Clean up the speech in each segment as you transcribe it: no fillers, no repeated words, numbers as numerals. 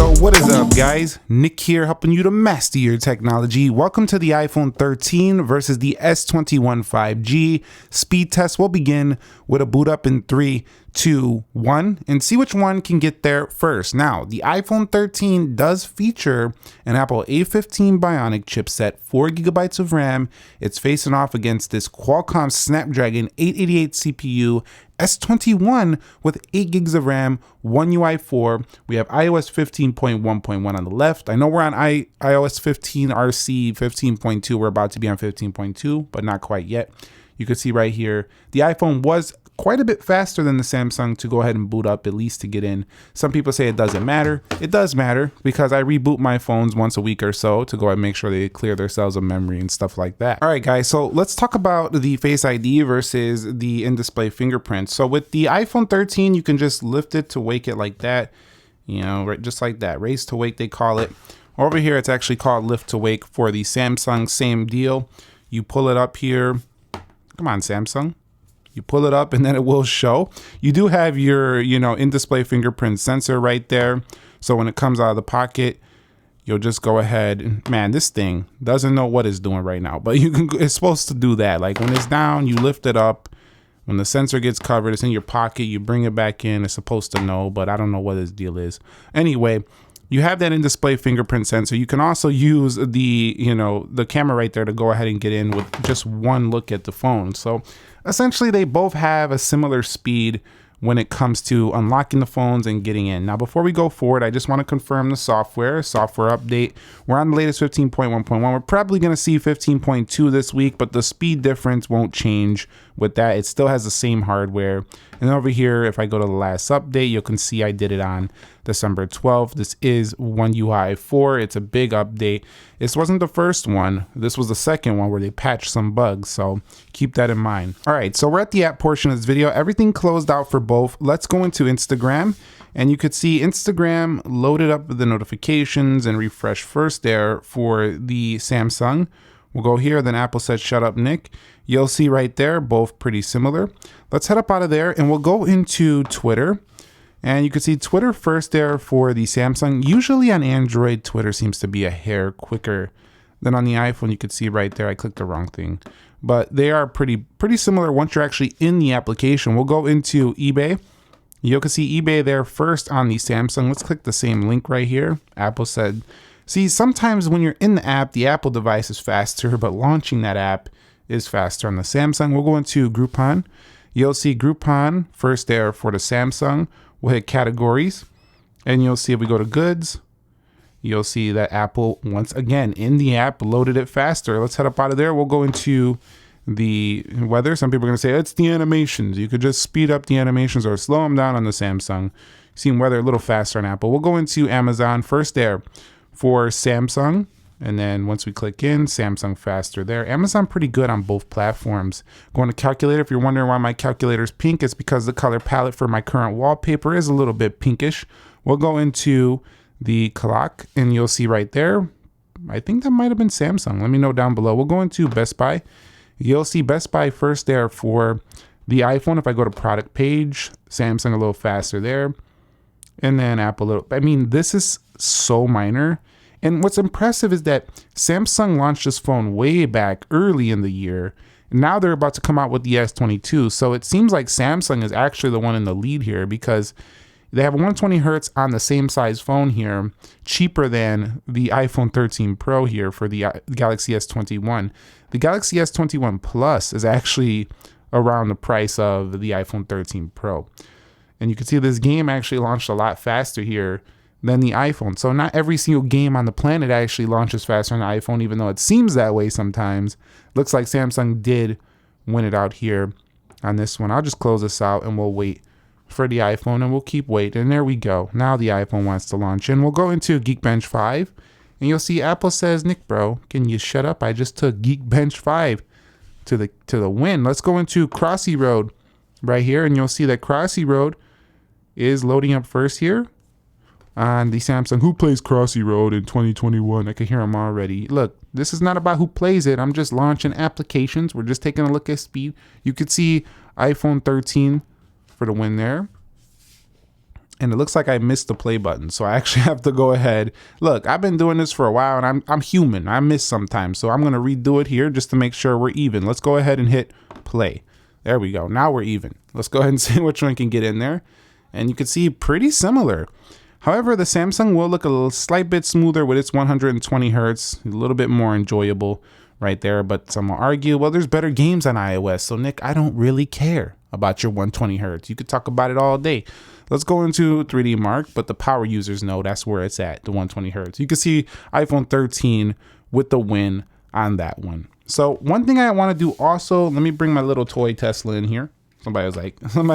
So what is up, guys? Nick here, helping you to master your technology. Welcome to the iPhone 13 versus the S21 5G. Speed test will begin with a boot up in 3, 2, 1, and see which one can get there first. Now, the iPhone 13 does feature an Apple A15 Bionic chipset, 4 gigabytes of RAM. It's facing off against this Qualcomm Snapdragon 888 CPU, S21 with 8 gigs of RAM, One UI 4. We have iOS 15.1.1 on the left. I know we're on iOS 15 RC 15.2. We're about to be on 15.2, but not quite yet. You can see right here, the iPhone was quite a bit faster than the Samsung to go ahead and boot up, at least to get in. Some people say it doesn't matter. It does matter because I reboot my phones once a week or so to go ahead and make sure they clear their cells of memory and stuff like that. All right, guys, so let's talk about the Face ID versus the in-display fingerprint. So with the iPhone 13, you can just lift it to wake it like that, you know, right, just like that. Raise to wake, they call it. Over here, it's actually called lift to wake for the Samsung, same deal. You pull it up here. Come on, Samsung. You pull it up and then it will show. You do have your, in-display fingerprint sensor right there. So when it comes out of the pocket, you'll just go ahead and, man, this thing doesn't know what it's doing right now, but it's supposed to do that. Like when it's down, you lift it up. When the sensor gets covered, it's in your pocket. You bring it back in. It's supposed to know, but I don't know what this deal is. Anyway, you have that in-display fingerprint sensor. You can also use the camera right there to go ahead and get in with just one look at the phone. So essentially, they both have a similar speed when it comes to unlocking the phones and getting in. Now, before we go forward, I just want to confirm the software update. We're on the latest 15.1.1. We're probably going to see 15.2 this week, but the speed difference won't change with that. It still has the same hardware. And over here, if I go to the last update, you can see I did it on December 12th. This is One UI 4. It's a big update. This wasn't the first one. This was the second one where they patched some bugs. So keep that in mind. All right, so we're at the app portion of this video. Everything closed out for both. Let's go into Instagram. And you could see Instagram loaded up the notifications and refresh first there for the Samsung. We'll go here, then Apple said, shut up, Nick. You'll see right there, both pretty similar. Let's head up out of there and we'll go into Twitter. And you can see Twitter first there for the Samsung. Usually on Android, Twitter seems to be a hair quicker than on the iPhone. You could see right there, I clicked the wrong thing. But they are pretty similar once you're actually in the application. We'll go into eBay. You can see eBay there first on the Samsung. Let's click the same link right here. Apple said, see, sometimes when you're in the app, the Apple device is faster, but launching that app is faster on the Samsung. We'll go into Groupon. You'll see Groupon first there for the Samsung. We'll hit categories and you'll see if we go to goods, you'll see that Apple once again in the app loaded it faster. Let's head up out of there. We'll go into the weather. Some people are going to say it's the animations. You could just speed up the animations or slow them down on the Samsung. Seeing weather a little faster on Apple. We'll go into Amazon first there for Samsung. And then once we click in, Samsung faster there. Amazon pretty good on both platforms. Going to calculator. If you're wondering why my calculator is pink, it's because the color palette for my current wallpaper is a little bit pinkish. We'll go into the clock and you'll see right there. I think that might have been Samsung. Let me know down below. We'll go into Best Buy. You'll see Best Buy first there for the iPhone. If I go to product page, Samsung a little faster there. And then Apple a little. I mean, this is so minor. And what's impressive is that Samsung launched this phone way back early in the year. And now they're about to come out with the S22. So it seems like Samsung is actually the one in the lead here because they have 120 hertz on the same size phone here, cheaper than the iPhone 13 Pro here for the Galaxy S21. The Galaxy S21 Plus is actually around the price of the iPhone 13 Pro. And you can see this game actually launched a lot faster here than the iPhone. So not every single game on the planet actually launches faster on the iPhone, even though it seems that way sometimes. Looks like Samsung did win it out here on this one. I'll just close this out and we'll wait for the iPhone and we'll keep waiting. And there we go. Now the iPhone wants to launch. And we'll go into Geekbench 5 and you'll see Apple says, Nick, bro, can you shut up? I just took Geekbench 5 to the win. Let's go into Crossy Road right here. And you'll see that Crossy Road is loading up first here on the Samsung. Who plays Crossy Road in 2021? I can hear them already. Look, this is not about who plays it. I'm just launching applications. We're just taking a look at speed. You could see iPhone 13 for the win there. and it looks like I missed the play button. So I actually have to go ahead. Look, I've been doing this for a while and I'm human. I miss sometimes. So I'm going to redo it here just to make sure we're even. Let's go ahead and hit play. There we go. Now we're even. Let's go ahead and see which one can get in there. And you can see pretty similar. However, the Samsung will look a little slight bit smoother with its 120 Hertz, a little bit more enjoyable right there. But some will argue, well, there's better games on iOS. So Nick, I don't really care about your 120 Hertz. You could talk about it all day. Let's go into 3D Mark, but the power users know that's where it's at, the 120 Hertz. You can see iPhone 13 with the win on that one. So one thing I want to do also, let me bring my little toy Tesla in here. Somebody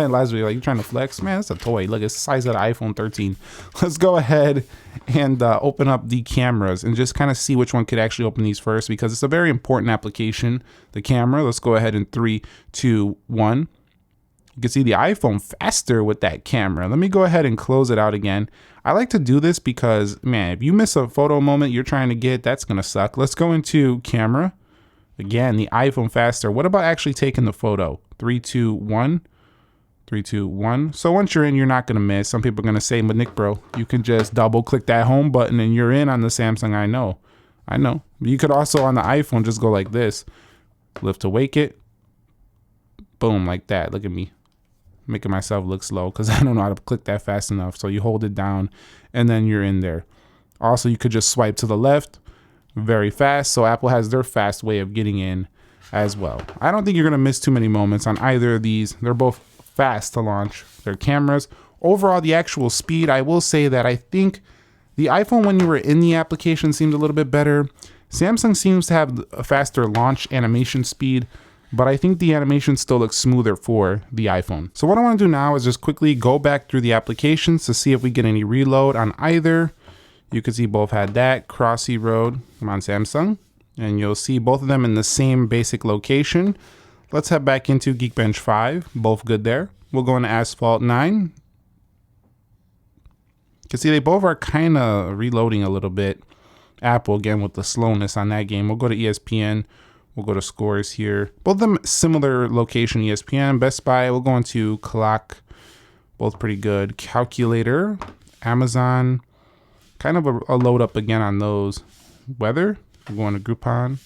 last week, like, you trying to flex? Man, it's a toy. Look, it's the size of the iPhone 13. Let's go ahead and open up the cameras and just kind of see which one could actually open these first, because it's a very important application, the camera. Let's go ahead in 3, 2, 1. You can see the iPhone faster with that camera. Let me go ahead and close it out again. I like to do this because, man, if you miss a photo moment you're trying to get, that's going to suck. Let's go into camera. Again, the iPhone faster. What about actually taking the photo? 3, 2, 1. 3, 2, 1. So once you're in, you're not going to miss. Some people are going to say, but Nick, bro, you can just double click that home button and you're in on the Samsung. I know. You could also on the iPhone just go like this. Lift to wake it. Boom, like that. Look at me. Making myself look slow because I don't know how to click that fast enough. So you hold it down and then you're in there. Also, you could just swipe to the left very fast. So Apple has their fast way of getting in as well. I don't think you're going to miss too many moments on either of these. They're both fast to launch their cameras. Overall, the actual speed, I will say that I think the iPhone, when you were in the application, seemed a little bit better. Samsung seems to have a faster launch animation speed, but I think the animation still looks smoother for the iPhone. So what I want to do now is just quickly go back through the applications to see if we get any reload on either. You can see both had that. Crossy Road on Samsung. And you'll see both of them in the same basic location. Let's head back into Geekbench 5. Both good there. We'll go into Asphalt 9. You can see they both are kind of reloading a little bit. Apple, again, with the slowness on that game. We'll go to ESPN. We'll go to scores here. Both of them similar location, ESPN. Best Buy, we'll go into Clock. Both pretty good. Calculator, Amazon. Kind of a load up again on those. Weather, we're going to Groupon.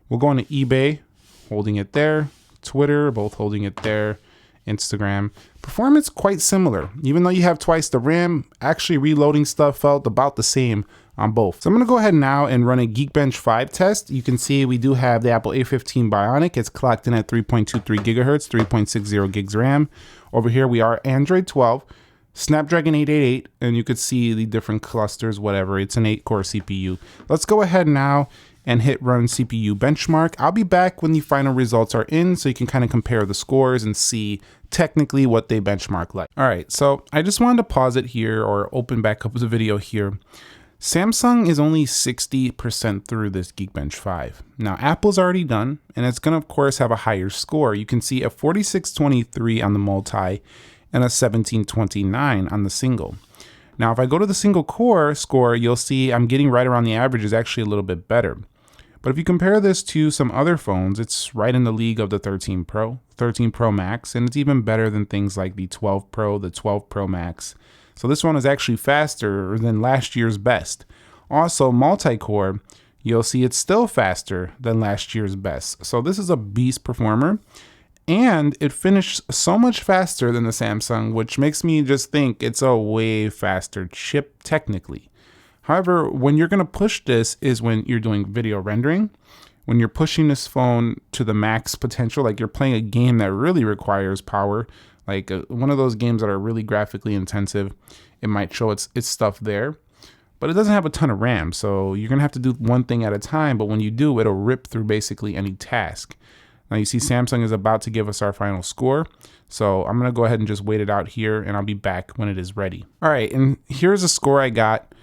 We'll go into eBay, holding it there. Twitter, both holding it there. Instagram. Performance quite similar. Even though you have twice the RAM, actually reloading stuff felt about the same on both. So I'm going to go ahead now and run a Geekbench 5 test. You can see we do have the Apple A15 Bionic. It's clocked in at 3.23 gigahertz, 3.60 gigs RAM. Over here we are Android 12, Snapdragon 888, and you could see the different clusters, whatever. It's an 8-core CPU. Let's go ahead now and hit run CPU benchmark. I'll be back when the final results are in so you can kind of compare the scores and see technically what they benchmark like. All right, so I just wanted to pause it here or open back up the video here. Samsung is only 60% through this Geekbench 5. Now, Apple's already done, and it's going to, of course, have a higher score. You can see a 4623 on the multi and a 1729 on the single. Now, if I go to the single core score, you'll see I'm getting right around the average is actually a little bit better. But if you compare this to some other phones, it's right in the league of the 13 Pro, 13 Pro Max, and it's even better than things like the 12 Pro, the 12 Pro Max. So this one is actually faster than last year's best. Also, multi-core, you'll see it's still faster than last year's best. So this is a beast performer. And it finished so much faster than the Samsung, which makes me just think it's a way faster chip technically. However, when you're going to push this is when you're doing video rendering. When you're pushing this phone to the max potential, like you're playing a game that really requires power, like one of those games that are really graphically intensive, it might show its stuff there. But it doesn't have a ton of RAM, so you're going to have to do one thing at a time. But when you do, it'll rip through basically any task. Now you see Samsung is about to give us our final score. So I'm going to go ahead and just wait it out here, and I'll be back when it is ready. All right, and here's a score I got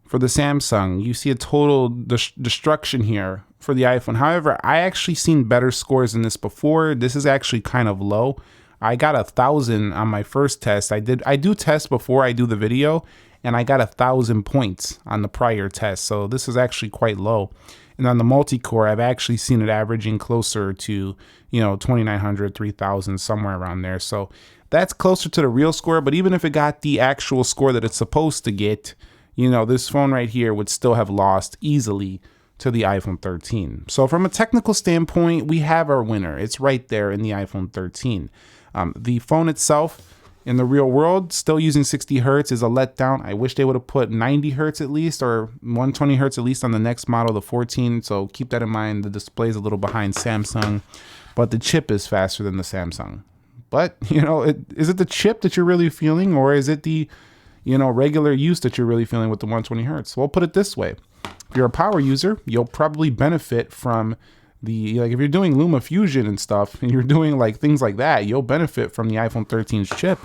for the Samsung. You see a total destruction here for the iPhone. However, I actually seen better scores than this before. This is actually kind of low. I got 1,000 on my first test. I do test before I do the video, and I got 1,000 points on the prior test. So this is actually quite low. And on the multi-core, I've actually seen it averaging closer to, 2,900, 3,000, somewhere around there. So that's closer to the real score. But even if it got the actual score that it's supposed to get, this phone right here would still have lost easily to the iPhone 13. So from a technical standpoint, we have our winner. It's right there in the iPhone 13. The phone itself, in the real world, still using 60 hertz is a letdown. I wish they would have put 90 hertz at least, or 120 hertz at least on the next model, the 14. So keep that in mind. The display is a little behind Samsung, but the chip is faster than the Samsung. But, is it the chip that you're really feeling, or is it the, regular use that you're really feeling with the 120 hertz? Well, put it this way. If you're a power user, you'll probably benefit from if you're doing LumaFusion and stuff, and you're doing things like that, you'll benefit from the iPhone 13's chip.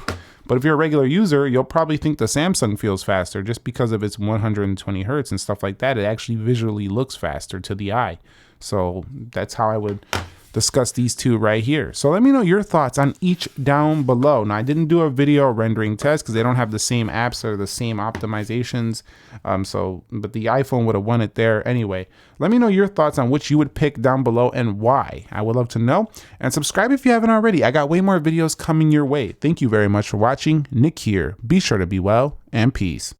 But if you're a regular user, you'll probably think the Samsung feels faster just because of its 120 hertz and stuff like that. It actually visually looks faster to the eye. So that's how I would discuss these two right here. So let me know your thoughts on each down below. Now, I didn't do a video rendering test because they don't have the same apps or the same optimizations. But the iPhone would have won it there anyway. Let me know your thoughts on which you would pick down below and why. I would love to know. And subscribe if you haven't already. I got way more videos coming your way. Thank you very much for watching. Nick here. Be sure to be well, and peace.